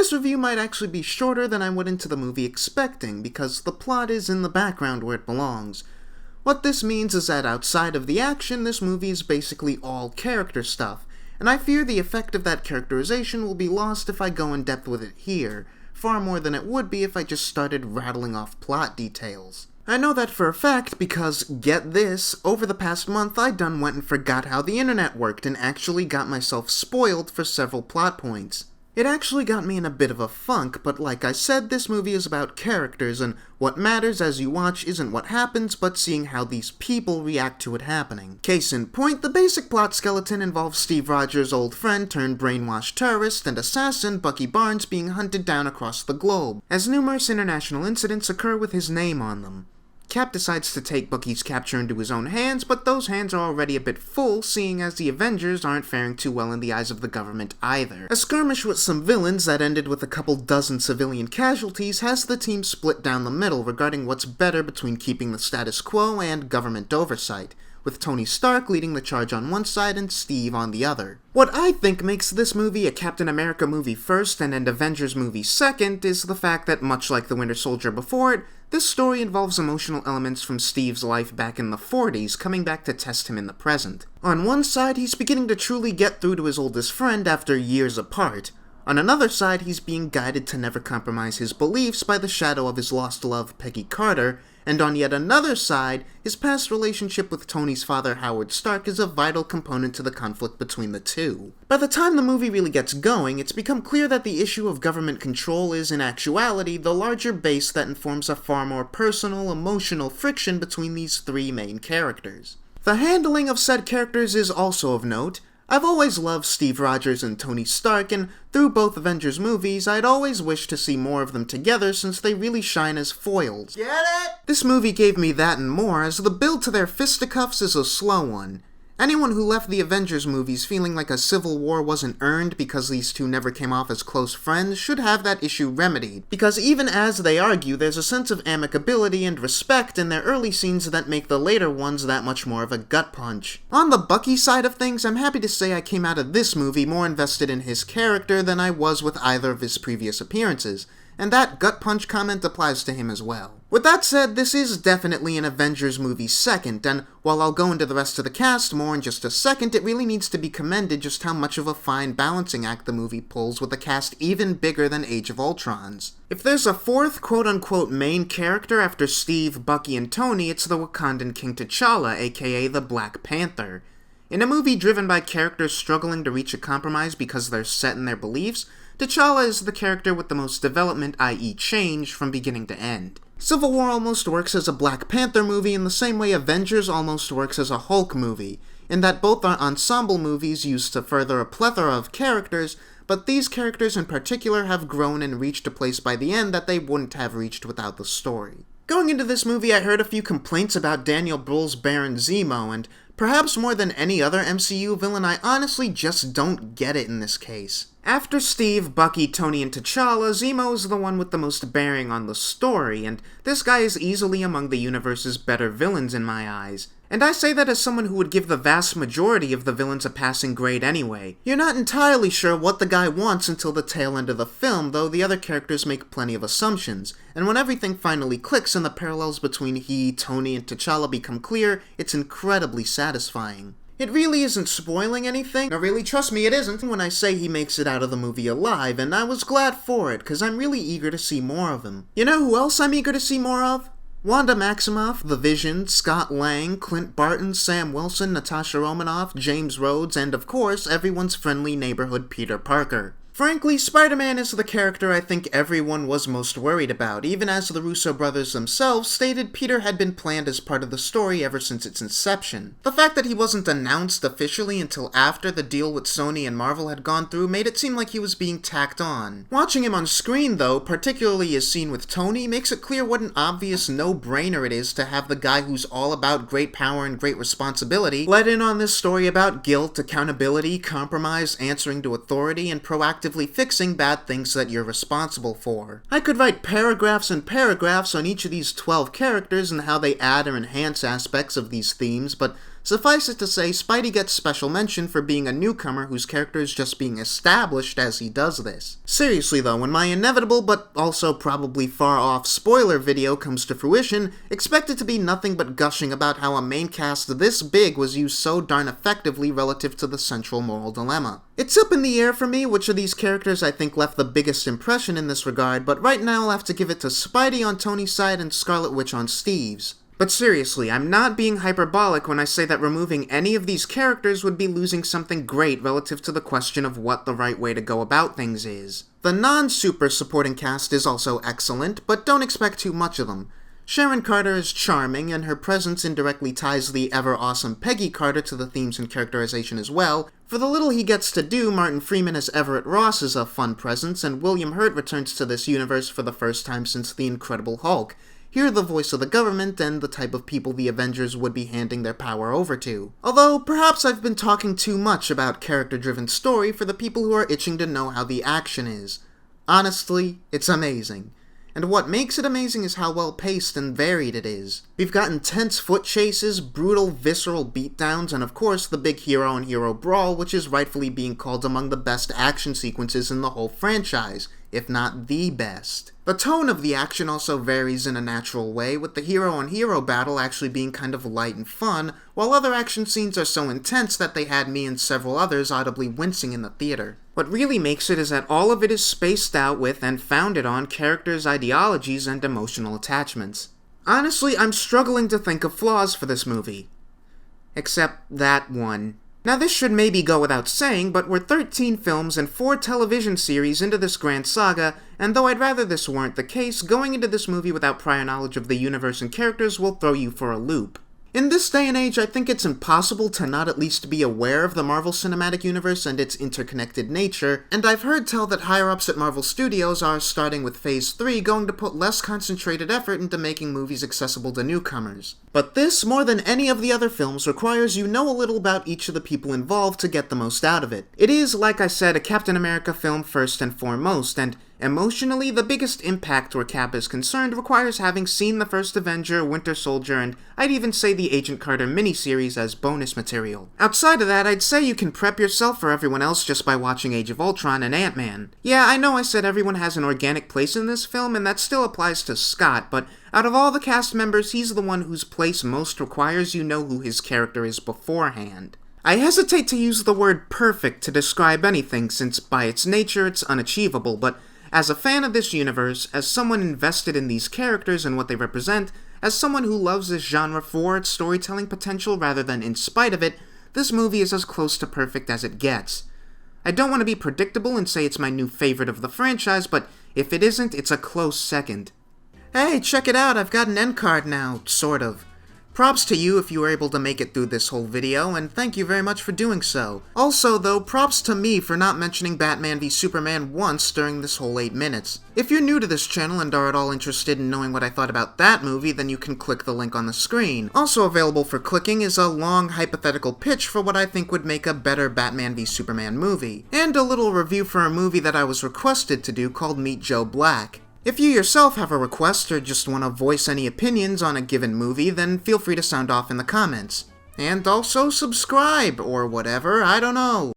this review might actually be shorter than I went into the movie expecting, because the plot is in the background where it belongs. What this means is that outside of the action, this movie is basically all character stuff, and I fear the effect of that characterization will be lost if I go in depth with it here, far more than it would be if I just started rattling off plot details. I know that for a fact because, get this, over the past month I done went and forgot how the internet worked and actually got myself spoiled for several plot points. It actually got me in a bit of a funk, but like I said, this movie is about characters, and what matters as you watch isn't what happens, but seeing how these people react to it happening. Case in point, the basic plot skeleton involves Steve Rogers' old friend turned brainwashed terrorist and assassin Bucky Barnes being hunted down across the globe, as numerous international incidents occur with his name on them. Cap decides to take Bucky's capture into his own hands, but those hands are already a bit full, seeing as the Avengers aren't faring too well in the eyes of the government either. A skirmish with some villains that ended with a couple dozen civilian casualties has the team split down the middle regarding what's better between keeping the status quo and government oversight, with Tony Stark leading the charge on one side and Steve on the other. What I think makes this movie a Captain America movie first and an Avengers movie second is the fact that, much like the Winter Soldier before it, this story involves emotional elements from Steve's life back in the 40s coming back to test him in the present. On one side, he's beginning to truly get through to his oldest friend after years apart. On another side, he's being guided to never compromise his beliefs by the shadow of his lost love, Peggy Carter, and on yet another side, his past relationship with Tony's father, Howard Stark, is a vital component to the conflict between the two. By the time the movie really gets going, it's become clear that the issue of government control is, in actuality, the larger base that informs a far more personal, emotional friction between these three main characters. The handling of said characters is also of note. I've always loved Steve Rogers and Tony Stark, and through both Avengers movies, I'd always wished to see more of them together since they really shine as foils. Get it? This movie gave me that and more, as the build to their fisticuffs is a slow one. Anyone who left the Avengers movies feeling like a civil war wasn't earned because these two never came off as close friends should have that issue remedied, because even as they argue, there's a sense of amicability and respect in their early scenes that make the later ones that much more of a gut punch. On the Bucky side of things, I'm happy to say I came out of this movie more invested in his character than I was with either of his previous appearances, and that gut punch comment applies to him as well. With that said, this is definitely an Avengers movie second, and while I'll go into the rest of the cast more in just a second, it really needs to be commended just how much of a fine balancing act the movie pulls with a cast even bigger than Age of Ultron's. If there's a fourth quote-unquote main character after Steve, Bucky, and Tony, it's the Wakandan King T'Challa, aka the Black Panther. In a movie driven by characters struggling to reach a compromise because they're set in their beliefs, T'Challa is the character with the most development, i.e. change, from beginning to end. Civil War almost works as a Black Panther movie in the same way Avengers almost works as a Hulk movie, in that both are ensemble movies used to further a plethora of characters, but these characters in particular have grown and reached a place by the end that they wouldn't have reached without the story. Going into this movie, I heard a few complaints about Daniel Bruhl's Baron Zemo, and perhaps more than any other MCU villain, I honestly just don't get it in this case. After Steve, Bucky, Tony, and T'Challa, Zemo is the one with the most bearing on the story, and this guy is easily among the universe's better villains in my eyes. And I say that as someone who would give the vast majority of the villains a passing grade anyway. You're not entirely sure what the guy wants until the tail end of the film, though the other characters make plenty of assumptions, and when everything finally clicks and the parallels between he, Tony, and T'Challa become clear, it's incredibly satisfying. It really isn't spoiling anything. No, really, trust me, it isn't when I say he makes it out of the movie alive, and I was glad for it, because I'm really eager to see more of him. You know who else I'm eager to see more of? Wanda Maximoff, The Vision, Scott Lang, Clint Barton, Sam Wilson, Natasha Romanoff, James Rhodes, and of course, everyone's friendly neighborhood Peter Parker. Frankly, Spider-Man is the character I think everyone was most worried about, even as the Russo brothers themselves stated Peter had been planned as part of the story ever since its inception. The fact that he wasn't announced officially until after the deal with Sony and Marvel had gone through made it seem like he was being tacked on. Watching him on screen, though, particularly his scene with Tony, makes it clear what an obvious no-brainer it is to have the guy who's all about great power and great responsibility let in on this story about guilt, accountability, compromise, answering to authority, and proactively fixing bad things that you're responsible for. I could write paragraphs and paragraphs on each of these 12 characters and how they add or enhance aspects of these themes, but Suffice it to say, Spidey gets special mention for being a newcomer whose character is just being established as he does this. Seriously though, when my inevitable but also probably far off spoiler video comes to fruition, expect it to be nothing but gushing about how a main cast this big was used so darn effectively relative to the central moral dilemma. It's up in the air for me which of these characters I think left the biggest impression in this regard, but right now I'll have to give it to Spidey on Tony's side and Scarlet Witch on Steve's. But seriously, I'm not being hyperbolic when I say that removing any of these characters would be losing something great relative to the question of what the right way to go about things is. The non-super supporting cast is also excellent, but don't expect too much of them. Sharon Carter is charming, and her presence indirectly ties the ever-awesome Peggy Carter to the themes and characterization as well. For the little he gets to do, Martin Freeman as Everett Ross is a fun presence, and William Hurt returns to this universe for the first time since The Incredible Hulk. Here the voice of the government and the type of people the Avengers would be handing their power over to. Although, perhaps I've been talking too much about character-driven story for the people who are itching to know how the action is. Honestly, it's amazing. And what makes it amazing is how well paced and varied it is. We've got intense foot chases, brutal, visceral beatdowns, and of course the big hero-on-hero brawl, which is rightfully being called among the best action sequences in the whole franchise, if not the best. The tone of the action also varies in a natural way, with the hero-on-hero battle actually being kind of light and fun, while other action scenes are so intense that they had me and several others audibly wincing in the theater. What really makes it is that all of it is spaced out with and founded on characters' ideologies and emotional attachments. Honestly, I'm struggling to think of flaws for this movie. Except that one. Now this should maybe go without saying, but we're 13 films and 4 television series into this grand saga, and though I'd rather this weren't the case, going into this movie without prior knowledge of the universe and characters will throw you for a loop. In this day and age, I think it's impossible to not at least be aware of the Marvel Cinematic Universe and its interconnected nature, and I've heard tell that higher-ups at Marvel Studios are, starting with Phase 3, going to put less concentrated effort into making movies accessible to newcomers. But this, more than any of the other films, requires you know a little about each of the people involved to get the most out of it. It is, like I said, a Captain America film first and foremost, and emotionally, the biggest impact where Cap is concerned requires having seen the first Avenger, Winter Soldier, and I'd even say the Agent Carter miniseries as bonus material. Outside of that, I'd say you can prep yourself for everyone else just by watching Age of Ultron and Ant-Man. Yeah, I know I said everyone has an organic place in this film, and that still applies to Scott, but out of all the cast members, he's the one whose place most requires you know who his character is beforehand. I hesitate to use the word perfect to describe anything since by its nature it's unachievable, but as a fan of this universe, as someone invested in these characters and what they represent, as someone who loves this genre for its storytelling potential rather than in spite of it, this movie is as close to perfect as it gets. I don't want to be predictable and say it's my new favorite of the franchise, but if it isn't, it's a close second. Hey, check it out, I've got an end card now, sort of. Props to you if you were able to make it through this whole video, and thank you very much for doing so. Also, though, props to me for not mentioning Batman v Superman once during this whole 8 minutes. If you're new to this channel and are at all interested in knowing what I thought about that movie, then you can click the link on the screen. Also available for clicking is a long hypothetical pitch for what I think would make a better Batman v Superman movie, and a little review for a movie that I was requested to do called Meet Joe Black. If you yourself have a request or just want to voice any opinions on a given movie, then feel free to sound off in the comments. And also subscribe, or whatever, I don't know.